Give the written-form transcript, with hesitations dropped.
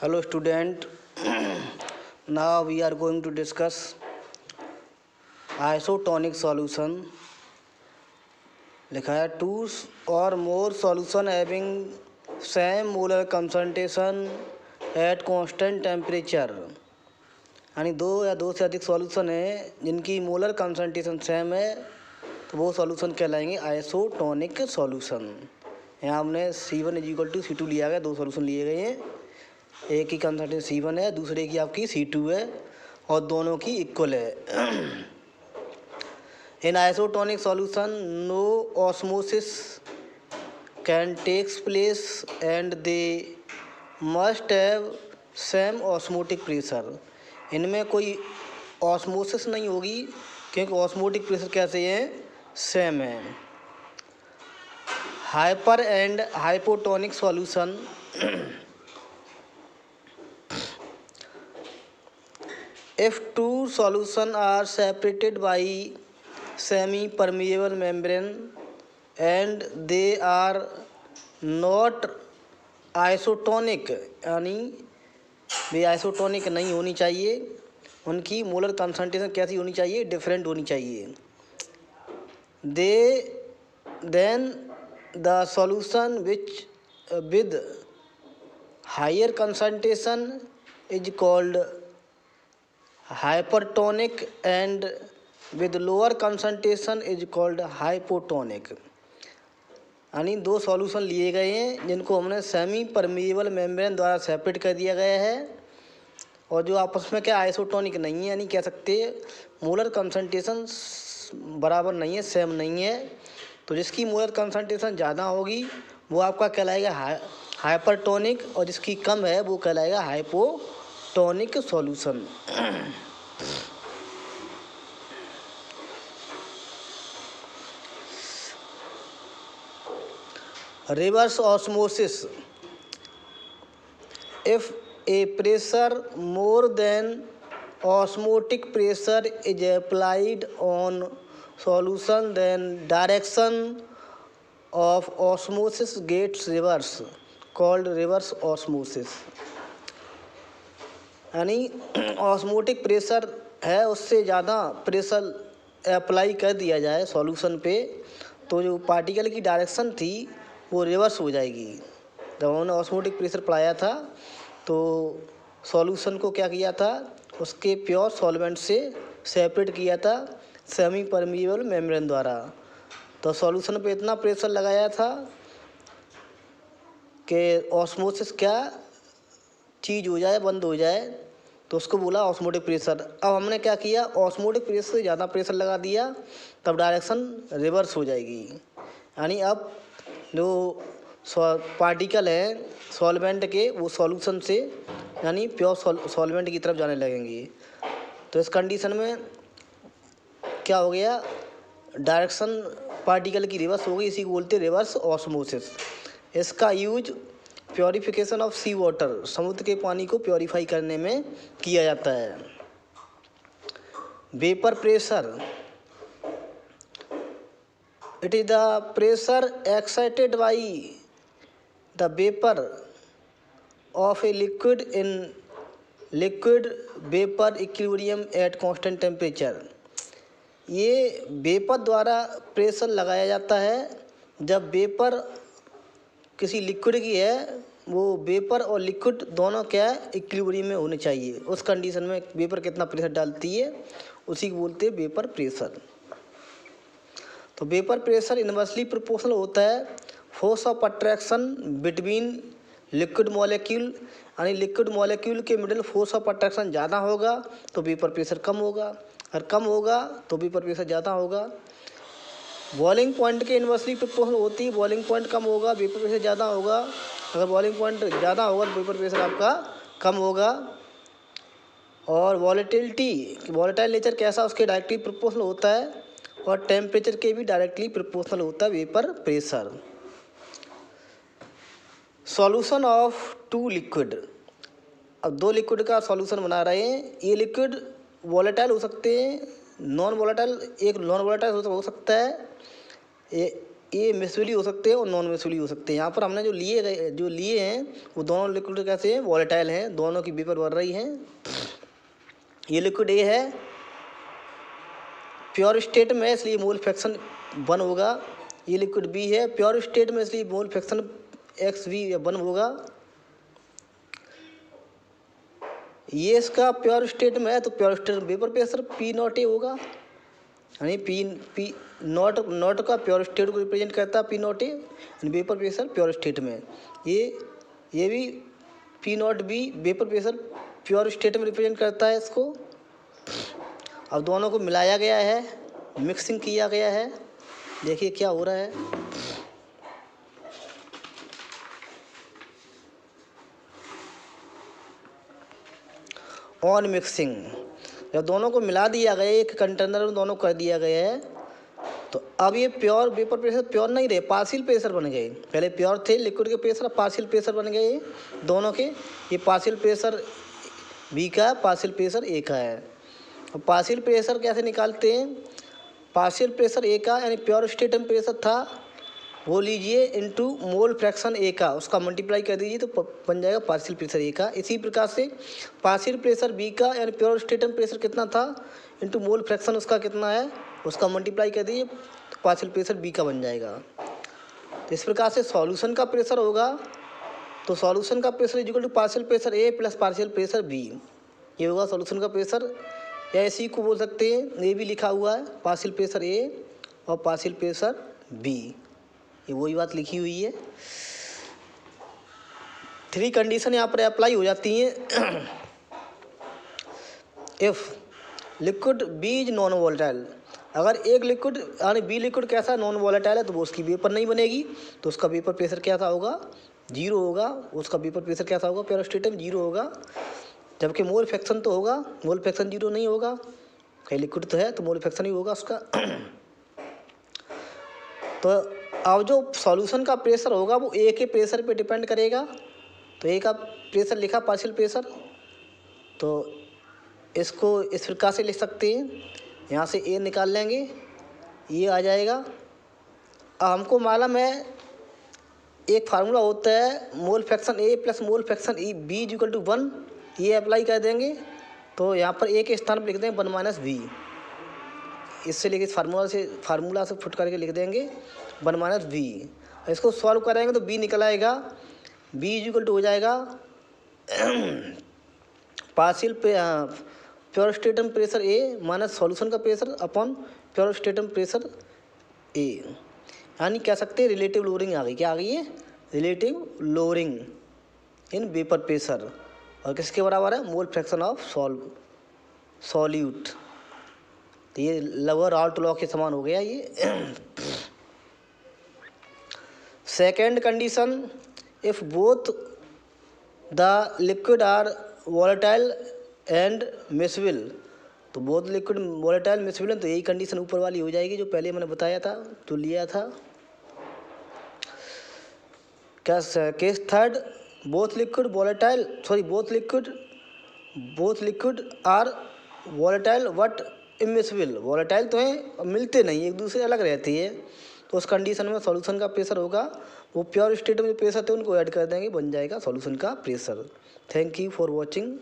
Hello student, now we are going to discuss isotonic solution. लिखा है two or more solution having same molar concentration at constant temperature. यानी दो या दो से अधिक सॉल्यूशन है जिनकी मोलर कंसंट्रेशन सेम है तो वो सॉल्यूशन कहलाएंगे आइसोटोनिक सॉल्यूशन। यहाँ हमने C1 = C2 लिया गया, दो सॉल्यूशन लिए गए हैं, एक की कंसंट्रेशन C1 है, दूसरे की आपकी C2 है और दोनों की इक्वल है। In isotonic solution no osmosis can takes place and they must have same osmotic pressure. इनमें कोई ऑस्मोसिस नहीं होगी क्योंकि ऑस्मोटिक प्रेशर कैसे है, सेम है। Hyper and hypotonic solution if two solutions are separated by semi-permeable membrane and they are not isotonic, यानी वे isotonic नहीं होनी चाहिए, उनकी मोलर कंसंट्रेशन कैसी होनी चाहिए, डिफरेंट होनी चाहिए। Then the solution which with higher concentration is called hypertonic and with lower concentration is called hypotonic। यानी दो सॉल्यूशन लिए गए हैं जिनको हमने सेमी परमिएबल मेम्ब्रेन द्वारा सेपरेट कर दिया गया है और जो आपस में क्या आइसोटोनिक नहीं है, यानी कह सकते मोलर कंसंट्रेशन बराबर नहीं है, सेम नहीं है। तो जिसकी मोलर कंसंट्रेशन ज़्यादा होगी वो आपका कहलाएगा हाइपरटोनिक और जिसकी कम है वो कहलाएगा hypotonic solution. Reverse osmosis if a pressure more than osmotic pressure is applied on solution then direction of osmosis gets reverse called reverse osmosis। यानी ऑस्मोटिक प्रेशर है उससे ज़्यादा प्रेशर अप्लाई कर दिया जाए सॉल्यूशन पे तो जो पार्टिकल की डायरेक्शन थी वो रिवर्स हो जाएगी। जब उन्होंने ऑस्मोटिक प्रेशर पढ़ाया था तो सॉल्यूशन को क्या किया था, उसके प्योर सॉल्वेंट से सेपरेट किया था सेमी परमिएबल मेम्ब्रेन द्वारा। तो सॉल्यूशन पे इतना प्रेशर लगाया था कि ऑस्मोसिस क्या चीज़ हो जाए, बंद हो जाए, तो उसको बोला ऑस्मोटिक प्रेशर। अब हमने क्या किया, ऑस्मोटिक प्रेशर से ज़्यादा प्रेशर लगा दिया तब डायरेक्शन रिवर्स हो जाएगी। यानी अब जो पार्टिकल हैं सॉल्वेंट के वो सॉल्यूशन से यानी प्योर सॉल्वेंट की तरफ जाने लगेंगे। तो इस कंडीशन में क्या हो गया, डायरेक्शन पार्टिकल की रिवर्स हो गई, इसी को बोलते हैं रिवर्स ऑस्मोसिस। इसका use purification of sea water, समुद्र के पानी को प्योरीफाई करने में किया जाता है। Vapour pressure it is the pressure excited by the vapour of a liquid in liquid vapour equilibrium at constant temperature. ये वेपर द्वारा प्रेशर लगाया जाता है जब वेपर किसी लिक्विड की है, वो वेपर और लिक्विड दोनों क्या है, इक्विलिब्रियम में होने चाहिए। उस कंडीशन में वेपर कितना प्रेशर डालती है उसी को बोलते हैं वेपर प्रेशर। तो वेपर प्रेशर इनवर्सली प्रोपोर्शनल होता है force of attraction between liquid molecule, यानी लिक्विड मॉलिक्यूल के मिडिल फोर्स ऑफ अट्रैक्शन ज़्यादा होगा तो वेपर प्रेशर कम होगा, और कम होगा तो वेपर प्रेशर ज़्यादा होगा। बॉइलिंग पॉइंट के इनवर्सली प्रोपोर्शनल होती है, बॉइलिंग पॉइंट कम होगा वेपर प्रेशर ज़्यादा होगा, अगर बॉइलिंग पॉइंट ज़्यादा होगा तो वेपर प्रेशर आपका कम होगा। और वॉलेटाइल नेचर कैसा, उसके डायरेक्टली प्रोपोर्शनल होता है, और टेम्परेचर के भी डायरेक्टली प्रोपोर्शनल होता है vapour pressure. Solution of two liquid, अब दो लिक्विड का सॉल्यूशन बना रहे हैं। ये लिक्विड वॉलेटाइल हो सकते हैं, नॉन वॉलेटाइल, एक नॉन वॉलेटाइल हो सकता है, ये मिसुअली हो सकते हैं और नॉन मिसुअली हो सकते हैं। यहाँ पर हमने जो लिए हैं वो दोनों लिक्विड कैसे हैं, वॉलेटाइल हैं, दोनों की वेपर बढ़ रही हैं। ये लिक्विड ए है, प्योर स्टेट में, इसलिए मोल फ्रैक्शन 1 होगा। ये लिक्विड बी है, प्योर स्टेट में, इसलिए मोल फ्रैक्शन XV 1 होगा। ये इसका प्योर स्टेट में है तो प्योर स्टेट में वेपर प्रेशर P0A होगा, यानी पी नॉट का प्योर स्टेट को रिप्रेजेंट करता है P0A, यानी वेपर प्रेशर प्योर स्टेट में। ये भी P0B vapour pressure pure state में रिप्रेजेंट करता है इसको। अब दोनों को मिलाया गया है, मिक्सिंग किया गया है, देखिए क्या हो रहा है। ऑन मिक्सिंग, जब दोनों को मिला दिया गया, एक कंटेनर में दोनों कर दिया गया है, तो अब ये प्योर वेपर प्रेशर प्योर नहीं रहे, पार्शियल प्रेशर बन गए। पहले प्योर थे लिक्विड के प्रेशर, पार्शियल प्रेशर बन गए दोनों के। ये पार्शियल प्रेशर बी का है, पार्शियल प्रेशर ए का है। अब पार्शियल प्रेशर कैसे निकालते हैं, पार्शियल प्रेशर ए का यानी प्योर स्टेट में प्रेशर था वो लीजिए इनटू मोल फ्रैक्शन ए का, उसका मल्टीप्लाई कर दीजिए तो बन जाएगा पार्शियल प्रेशर ए का। इसी प्रकार से पार्शियल प्रेशर बी का यानी प्योर स्टेट में प्रेशर कितना था इनटू मोल फ्रैक्शन उसका कितना है, उसका मल्टीप्लाई कर दीजिए तो पार्शियल प्रेशर बी का बन जाएगा। तो इस प्रकार से सॉल्यूशन का प्रेशर होगा, तो सॉल्यूशन का pressure equal to partial pressure A plus partial pressure B, ये होगा सॉल्यूशन का प्रेशर। या इसी को बोल सकते हैं, ये भी लिखा हुआ है पार्शियल प्रेशर ए और पार्शियल प्रेशर बी, ये वही बात लिखी हुई है। 3 कंडीशन यहाँ पर अप्लाई हो जाती हैं। If liquid B is non volatile, अगर एक लिक्विड यानी बी लिक्विड कैसा नॉन वॉलेटाइल है तो वो उसकी वेपर नहीं बनेगी, तो उसका वेपर प्रेशर कैसा होगा, 0 होगा। उसका वेपर प्रेशर कैसा होगा, प्योर स्टेट में 0 होगा। जबकि मोल फ्रैक्शन तो होगा, मोल फ्रैक्शन 0 नहीं होगा, कहीं लिक्विड तो है तो मोल फ्रैक्शन ही होगा उसका। तो अब जो सॉल्यूशन का प्रेशर होगा वो ए के प्रेशर पे डिपेंड करेगा। तो ए का प्रेशर लिखा पार्शियल प्रेशर, तो इसको इस प्रकार से लिख सकते हैं, यहाँ से ए निकाल लेंगे, ये आ जाएगा। अब हमको मालूम है एक फार्मूला होता है mole fraction A plus mole fraction ई बी इक्वल टू 1, ये अप्लाई कर देंगे तो यहाँ पर ए के स्थान पर लिख देंगे 1 माइनस बी। इससे लेके फार्मूला से फुट करके लिख देंगे 1 माइनस बी। इसको सॉल्व करेंगे तो बी निकल आएगा, बी इक्वल टू हो जाएगा पार्शियल प्योर स्टेटम प्रेशर ए माइनस सॉल्यूशन का प्रेशर अपॉन प्योर स्टेटम प्रेशर ए, यानी कह सकते हैं रिलेटिव लोअरिंग आ गई। क्या आ गई है, relative lowering in vapour pressure, और किसके बराबर है, मोल फ्रैक्शन ऑफ सॉल्यूट। तो ये लोअर आउट लॉ के समान हो गया ये। Second condition, if both the liquid are volatile and miscible, तो बोथ लिक्विड वॉलेटाइल मिसविल, तो यही कंडीशन ऊपर वाली हो जाएगी जो पहले मैंने बताया था, तो लिया था। Case third, both liquid are volatile but immiscible, volatile तो हैं मिलते नहीं, एक दूसरे अलग रहती है, तो उस कंडीशन में सॉल्यूशन का प्रेशर होगा वो प्योर स्टेट में जो प्रेशर थे उनको ऐड कर देंगे, बन जाएगा सॉल्यूशन का pressure. Thank you for watching.